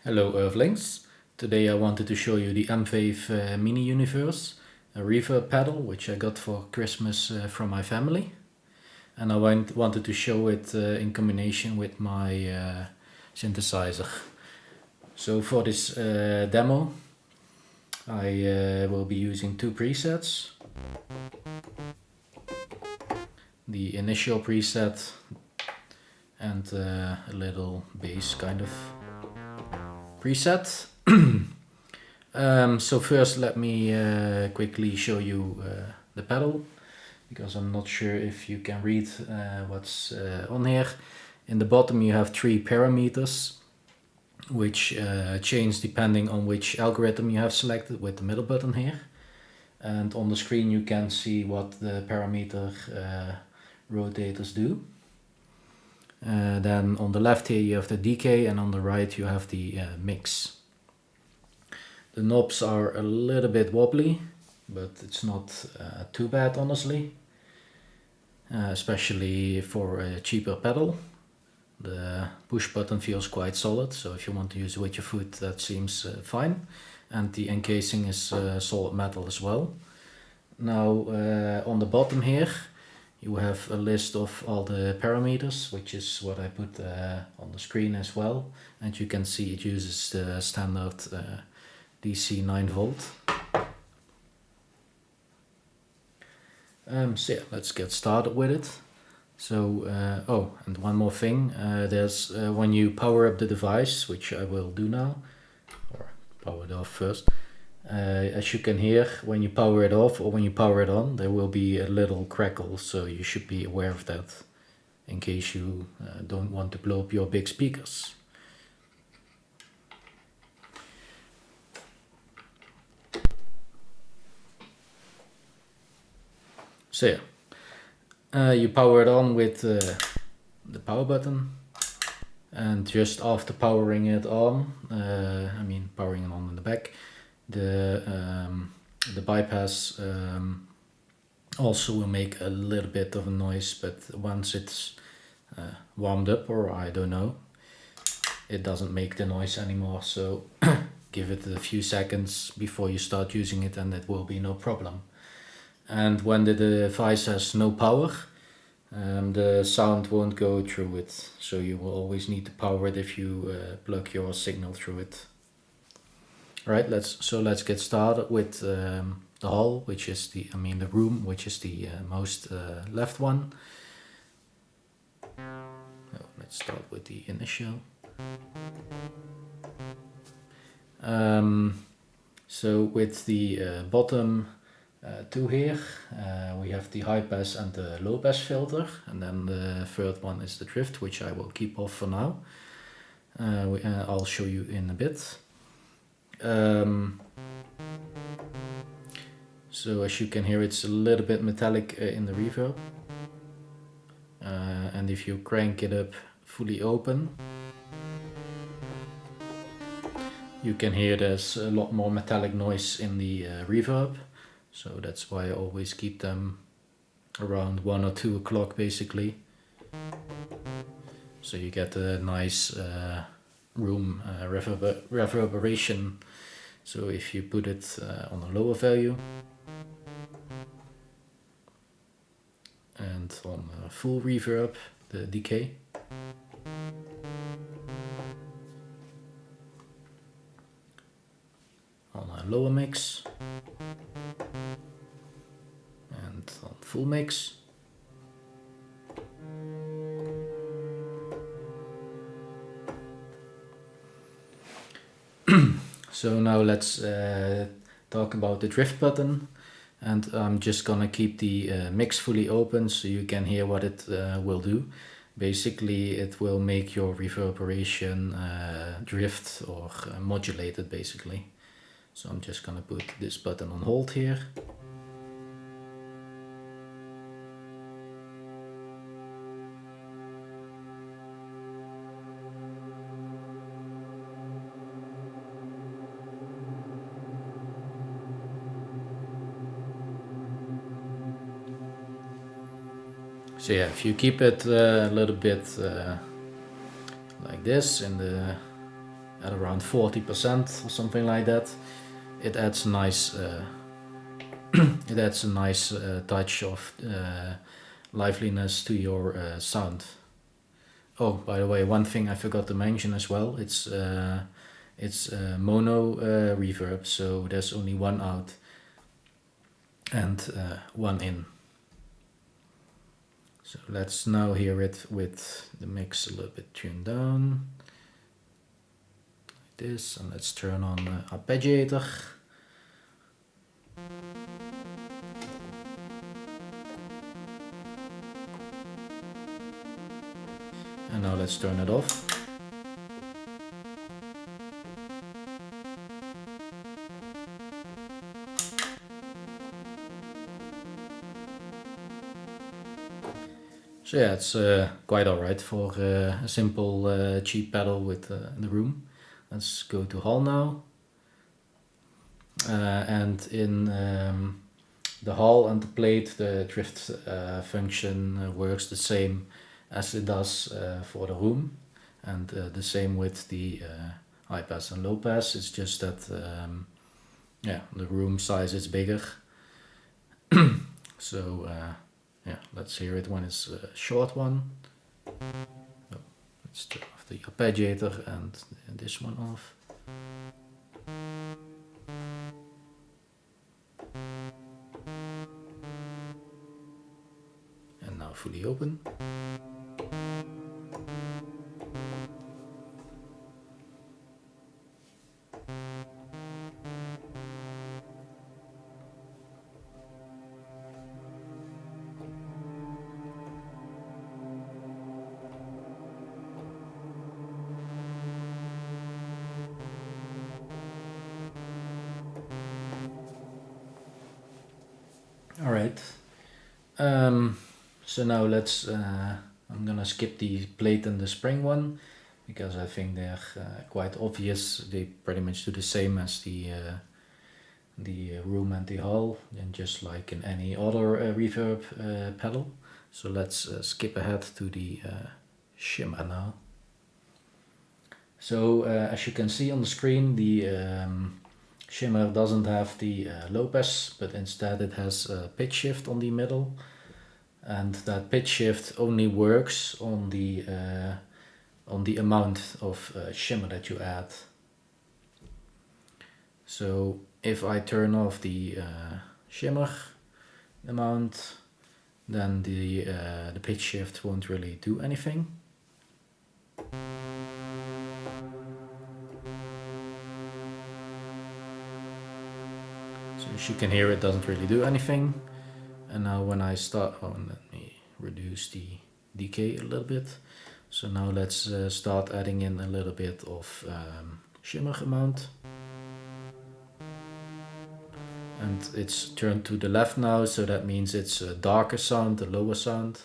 Hello Earthlings. Today I wanted to show you the M-Vave Mini Universe, a reverb pedal which I got for Christmas from my family. And I wanted to show it in combination with my synthesizer. So for this demo I will be using two presets. The initial preset and a little bass kind of preset. So first let me quickly show you the pedal, because I'm not sure if you can read what's on here. In the bottom you have 3 parameters which change depending on which algorithm you have selected with the middle button here. And on the screen you can see what the parameter rotators do. Then on the left here you have the decay, and on the right you have the mix. The knobs are a little bit wobbly, but it's not too bad honestly, especially for a cheaper pedal. The push button feels quite solid, so if you want to use it with your foot that seems fine. And the encasing is solid metal as well. Now on the bottom here you have a list of all the parameters, which is what I put on the screen as well. And you can see it uses the standard DC 9 volt. So yeah, let's get started with it. So, oh, and one more thing, there's when you power up the device, which I will do now, or power it off first. As you can hear, when you power it off or when you power it on, there will be a little crackle, so you should be aware of that in case you don't want to blow up your big speakers. So yeah, you power it on with the power button, and just after powering it on, powering it on in the back, the bypass also will make a little bit of a noise, but once it's warmed up, or I don't know, it doesn't make the noise anymore. So give it a few seconds before you start using it and it will be no problem. And when the device has no power, the sound won't go through it, so you will always need to power it if you plug your signal through it. Right, let's get started with the hall, which is the room, which is the most left one. Let's start with the initial. So with the bottom two here, we have the high pass and the low pass filter, and then the third one is the drift, which I will keep off for now. I'll show you in a bit. So as you can hear, it's a little bit metallic in the reverb, and if you crank it up fully open, you can hear there's a lot more metallic noise in the reverb. So that's why I always keep them around 1 or 2 o'clock basically, so you get a nice room reverberation. So if you put it on a lower value and on full reverb, the decay, on a lower mix, and on full mix, so now let's talk about the drift button, and I'm just gonna keep the mix fully open so you can hear what it will do. Basically it will make your reverberation drift or modulate it basically. So I'm just gonna put this button on hold here. So yeah, if you keep it a little bit like this in the at around 40% or something like that, it adds a nice touch of liveliness to your sound. Oh, by the way, one thing I forgot to mention as well, it's mono reverb, so there's only one out and one in. So let's now hear it with the mix a little bit tuned down, like this, and let's turn on the arpeggiator. And now let's turn it off. So yeah, it's quite alright for a simple cheap pedal with in the room. Let's go to Hall now. And in the Hall and the plate, the drift function works the same as it does for the room, and the same with the high pass and low pass. It's just that yeah, the room size is bigger. So yeah, let's hear it when it's a short one. Oh, let's turn off the arpeggiator and this one off. And now fully open. All right. So now let's. I'm gonna skip the plate and the spring one because I think they're quite obvious. They pretty much do the same as the room and the hall, and just like in any other reverb pedal. So let's skip ahead to the Shimmer now. So as you can see on the screen, the Shimmer doesn't have the low pass, but instead it has a pitch shift on the middle, and that pitch shift only works on the amount of shimmer that you add. So if I turn off the shimmer amount, then the pitch shift won't really do anything. So as you can hear, it doesn't really do anything. And now when I start, let me reduce the decay a little bit. So now let's start adding in a little bit of shimmer amount. And it's turned to the left now, so that means it's a darker sound, a lower sound.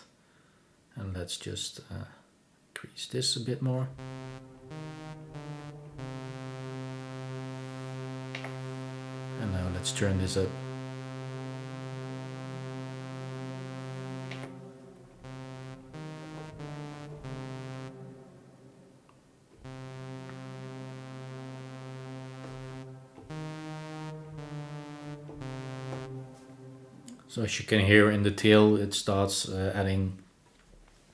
And let's just increase this a bit more. And now let's turn this up. So as you can hear in the tail, it starts adding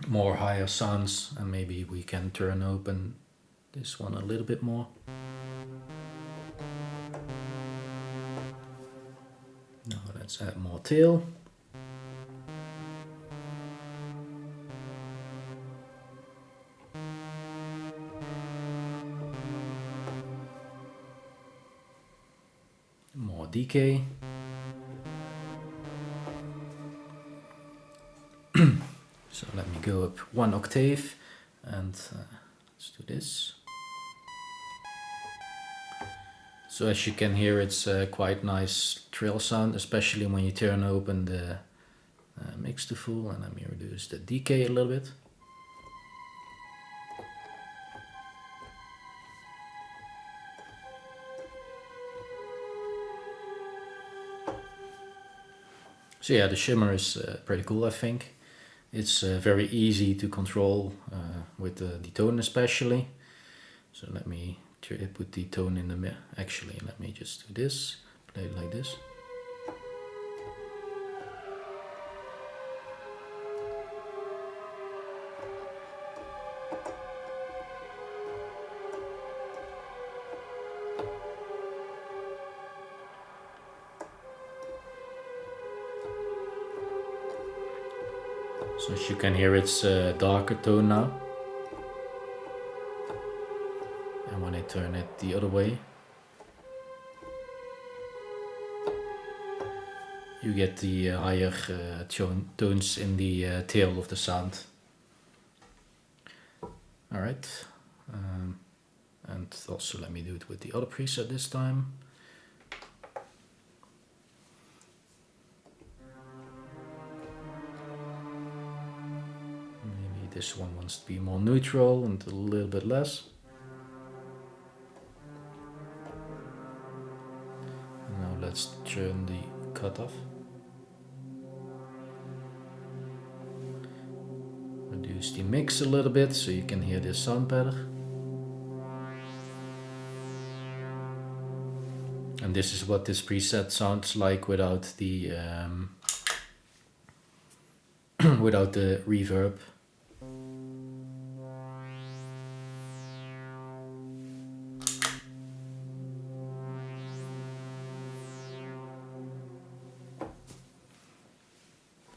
more higher sounds, and maybe we can turn open this one a little bit more. Now let's add more tail. More decay. So let me go up 1 octave and let's do this. So as you can hear, it's a quite nice trill sound, especially when you turn open the mix to full, and let me reduce the decay a little bit. So yeah, the shimmer is pretty cool, I think. It's very easy to control with the detone especially. So let me put the tone in the middle. Actually, let me just do this, play it like this. So as you can hear, it's a darker tone now. And when I turn it the other way, you get the higher tones in the tail of the sound. Alright, and also let me do it with the other preset this time. Maybe this one wants to be more neutral and a little bit less. And now let's turn the cutoff. Reduce the mix a little bit so you can hear this sound better. And this is what this preset sounds like without the without the reverb.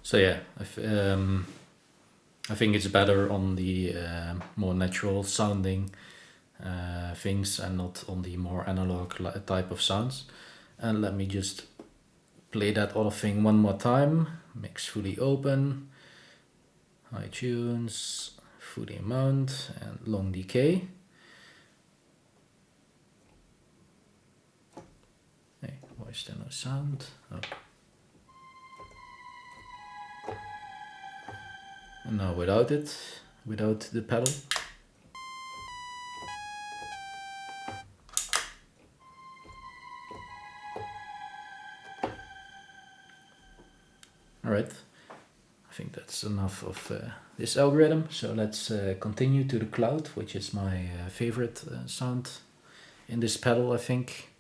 So yeah, I think it's better on the more natural sounding things and not on the more analog type of sounds. And let me just play that other thing one more time. Mix fully open, high tunes, fully mount, and long decay. Hey, why is there no sound? Oh. And now without it, without the pedal. Alright, I think that's enough of this algorithm. So let's continue to the cloud, which is my favorite sound in this pedal, I think.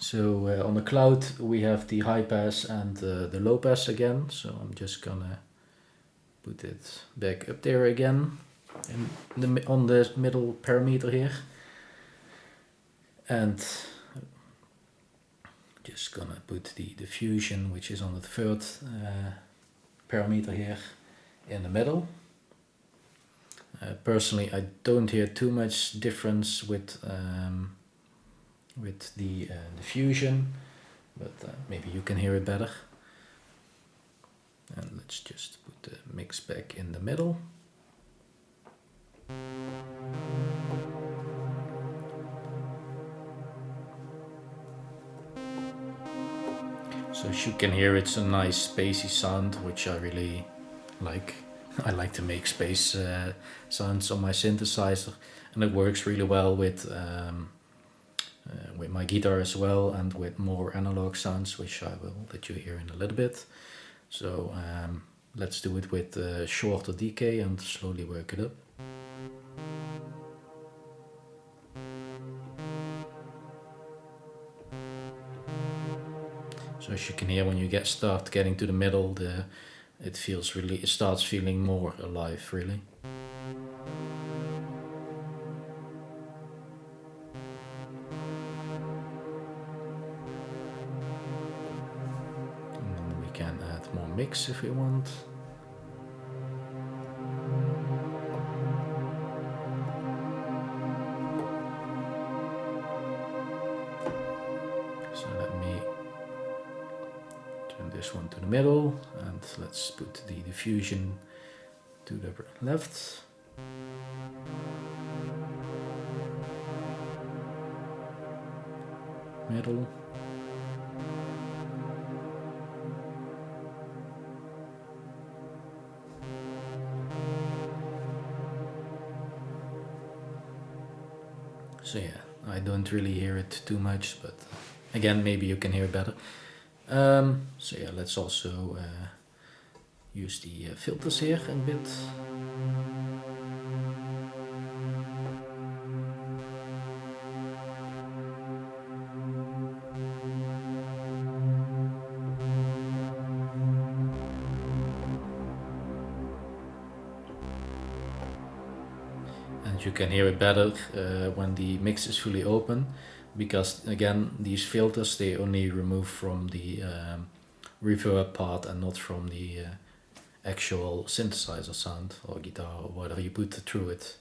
So on the cloud we have the high pass and the low pass again. So I'm just gonna put it back up there again on the middle parameter here. And just gonna put the diffusion, which is on the third parameter here, in the middle. Personally, I don't hear too much difference with the diffusion, but maybe you can hear it better. And let's just put the mix back in the middle. So as you can hear, it's a nice spacey sound, which I really like. I like to make space sounds on my synthesizer, and it works really well with my guitar as well, and with more analog sounds, which I will let you hear in a little bit. So let's do it with shorter decay and slowly work it up. So as you can hear, when you start getting to the middle, it starts feeling more alive, really. And then we can add more mix if we want. So let me turn this one to the middle, and let's put the diffusion to the left. Middle. So yeah, I don't really hear it too much, but again, maybe you can hear it better. So yeah, let's also use the filters here a bit. And you can hear it better when the mix is fully open, because again these filters, they only remove from the reverb part and not from the actual synthesizer sound or guitar or whatever you put through it.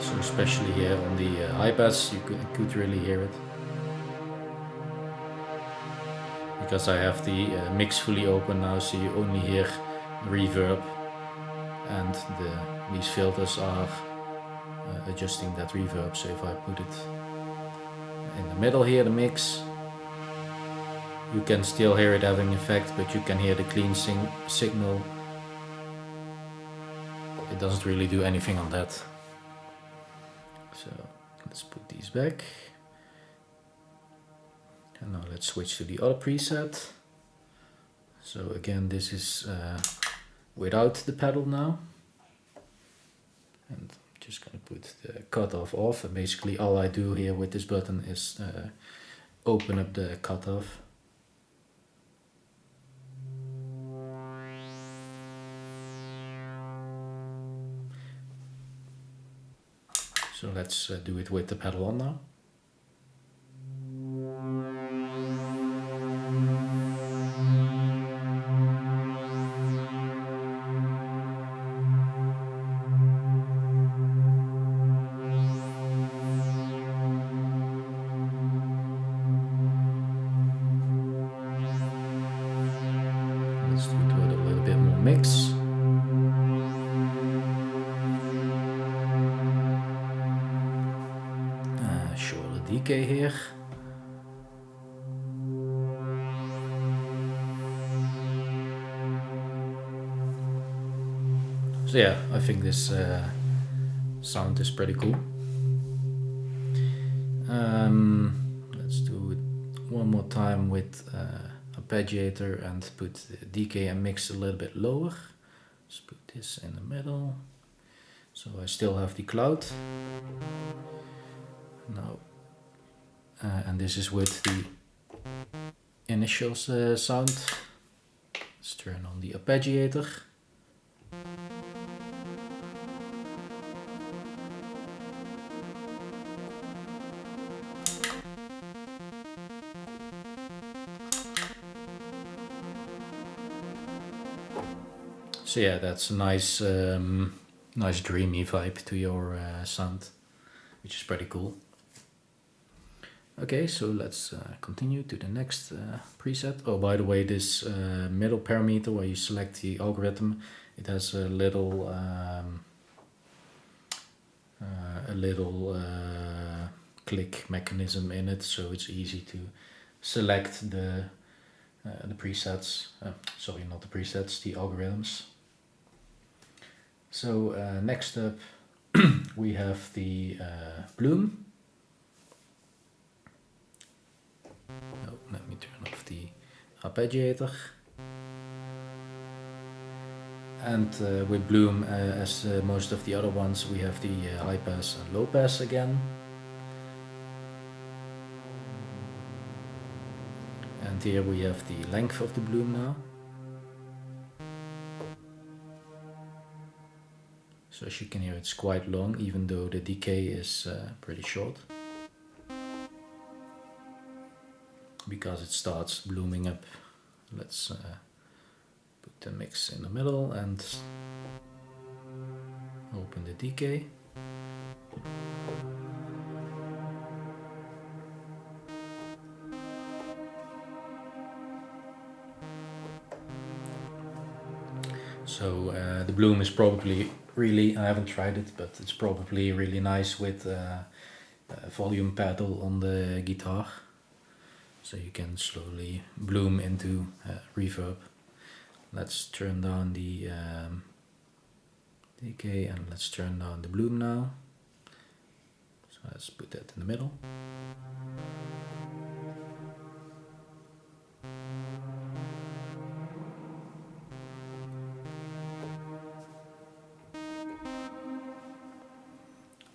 So especially here on the high pass, you could really hear it. Because I have the mix fully open now, so you only hear reverb, and these filters are adjusting that reverb. So if I put it in the middle here, the mix, you can still hear it having effect, but you can hear the clean signal. It doesn't really do anything on that. So let's put these back. And now let's switch to the other preset. So again, this is without the pedal now. And I'm just gonna put the cutoff off. And basically all I do here with this button is open up the cutoff. So let's do it with the pedal on now. Let's do it with a little bit more mix. Shorter decay here. So yeah, I think this sound is pretty cool. Let's do it one more time with arpeggiator and put the decay and mix a little bit lower. Let's put this in the middle. So I still have the cloud. Now, and this is with the initial sound. Let's turn on the arpeggiator. So yeah, that's a nice, nice dreamy vibe to your sound, which is pretty cool. Okay, so let's continue to the next preset. Oh, by the way, this middle parameter where you select the algorithm, it has a little click mechanism in it, so it's easy to select the presets. Sorry, not the presets, the algorithms. So next up, we have the bloom. Let me turn off the arpeggiator. And with bloom, as most of the other ones, we have the high pass and low pass again. And here we have the length of the bloom now. So as you can hear, it's quite long, even though the decay is pretty short. Because it starts blooming up. Let's put the mix in the middle and open the decay. So the bloom is probably really, I haven't tried it, but it's probably really nice with a volume pedal on the guitar. So you can slowly bloom into reverb. Let's turn down the decay and let's turn down the bloom now. So let's put that in the middle.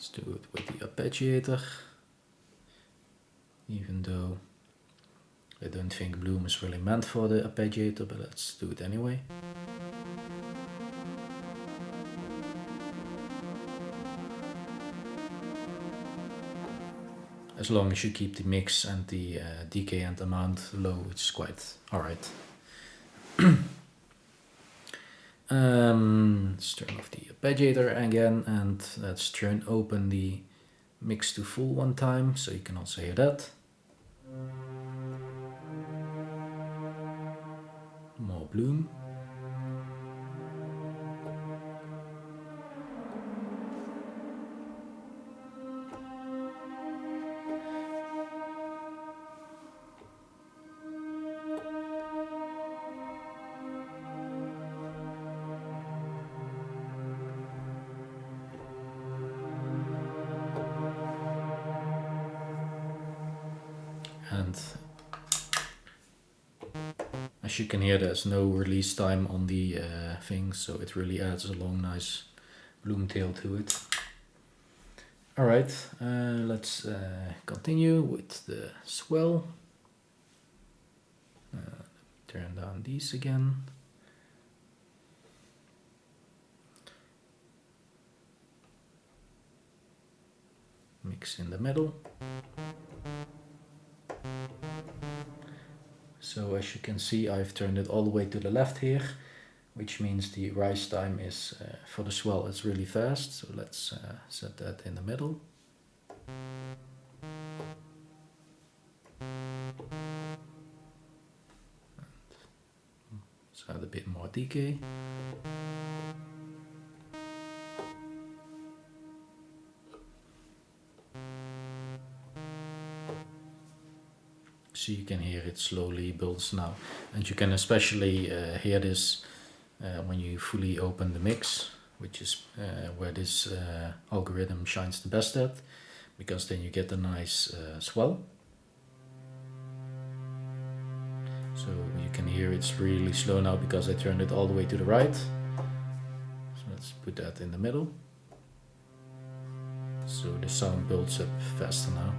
Let's do it with the arpeggiator, even though I don't think Bloom is really meant for the arpeggiator, but let's do it anyway. As long as you keep the mix and the decay and amount low, it's quite alright. Let's turn off the arpeggiator again, and let's turn open the mix to full one time, so you can also hear that. More Bloom. And as you can hear, there's no release time on the thing, so it really adds a long, nice bloom tail to it. Alright, let's continue with the swell. Turn down these again. Mix in the middle. So as you can see, I've turned it all the way to the left here, which means the rise time is, for the swell, it's really fast. So let's set that in the middle. Let's add a bit more decay. So you can hear it slowly builds now, and you can especially hear this when you fully open the mix, which is where this algorithm shines the best at, because then you get a nice swell. So you can hear it's really slow now because I turned it all the way to the right. So let's put that in the middle. So the sound builds up faster now.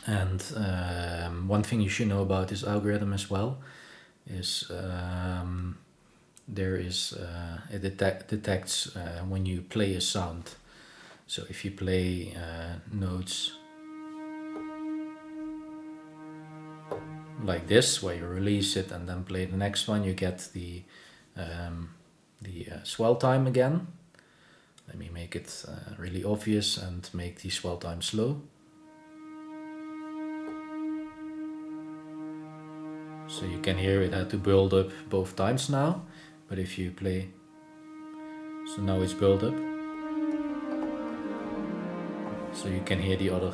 And one thing you should know about this algorithm as well is it detects when you play a sound. So if you play notes like this, where you release it and then play the next one, you get the swell time again. Let me make it really obvious and make the swell time slow. So you can hear it had to build up both times now, but if you play, so now it's built up. So you can hear the other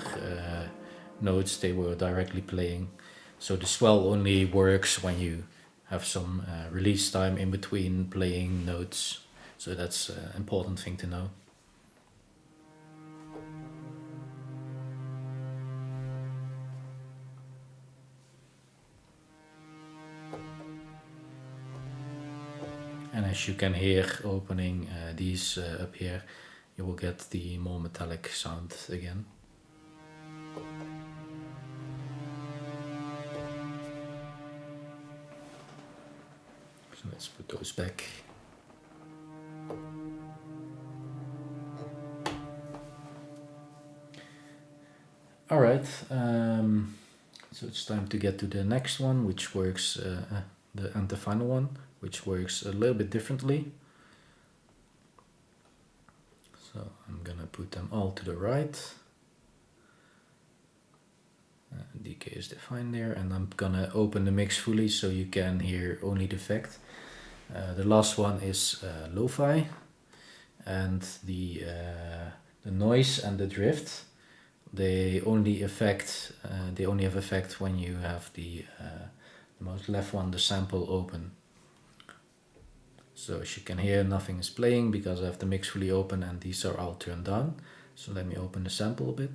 notes they were directly playing. So the swell only works when you have some release time in between playing notes. So that's an important thing to know. And as you can hear opening these up here, you will get the more metallic sound again. So let's put those back. Alright, so it's time to get to the next one, which works, and the final one, which works a little bit differently. So I'm gonna put them all to the right. Decay is defined there, and I'm gonna open the mix fully so you can hear only the effect. The last one is LoFi, and the noise and the drift, they only have effect when you have the most left one, the sample, open. So as you can hear, nothing is playing because I have the mix fully open and these are all turned down. So let me open the sample a bit.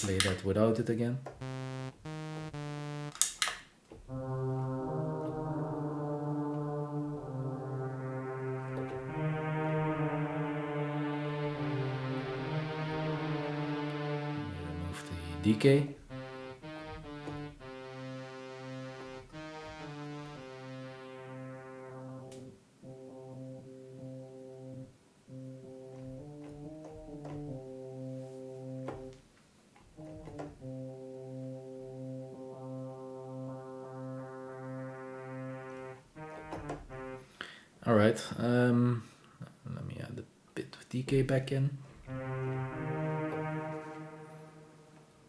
play that without it again. Remove the decay. Alright, let me add a bit of decay back in.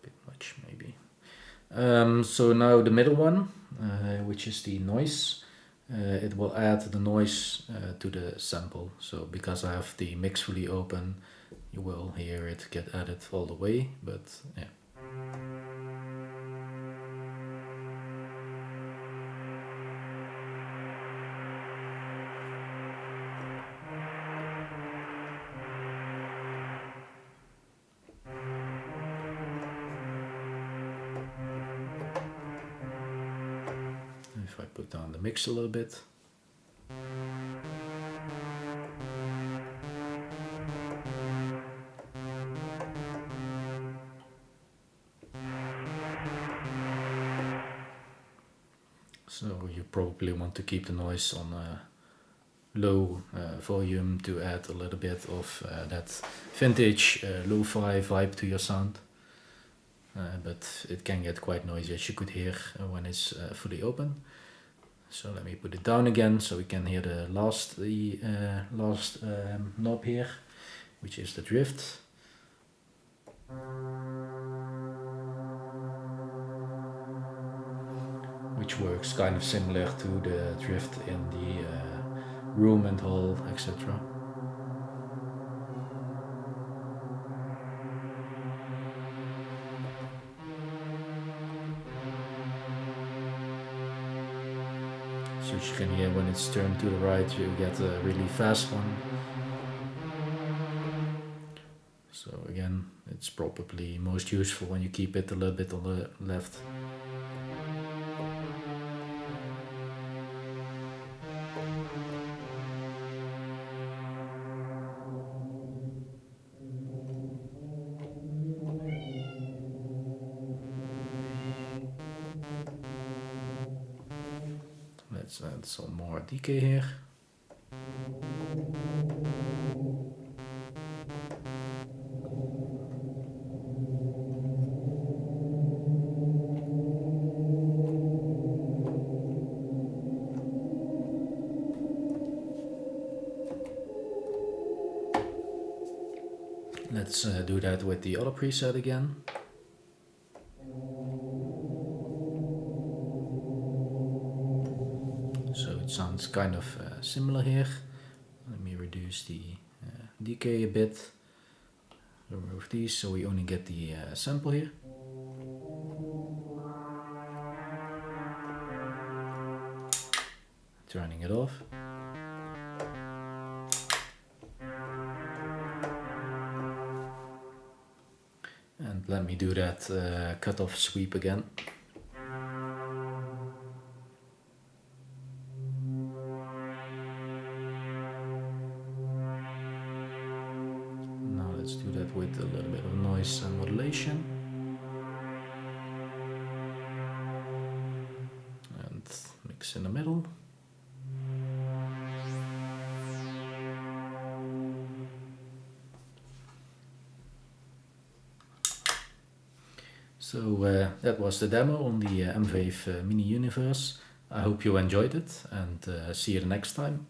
Bit much maybe. So now the middle one, which is the noise, it will add the noise to the sample. So because I have the mix fully open, you will hear it get added all the way, but yeah. If I put down the mix a little bit. So you probably want to keep the noise on a low volume to add a little bit of that vintage lo-fi vibe to your sound. But it can get quite noisy, as you could hear when it's fully open. So let me put it down again so we can hear the last knob here, which is the drift. Which works kind of similar to the drift in the room and hall, etc. So as you can hear, when it's turned to the right, you get a really fast one. So again, it's probably most useful when you keep it a little bit on the left. Let's add some more decay here. Let's do that with the other preset again. So it sounds kind of similar here. Let me reduce the decay a bit. Remove these so we only get the sample here. Turning it off. And let me do that cutoff sweep again. Now let's do that with a little bit of noise and modulation. And mix in the middle. So that was the demo on the M-Vave Mini Universe. I hope you enjoyed it, and see you the next time.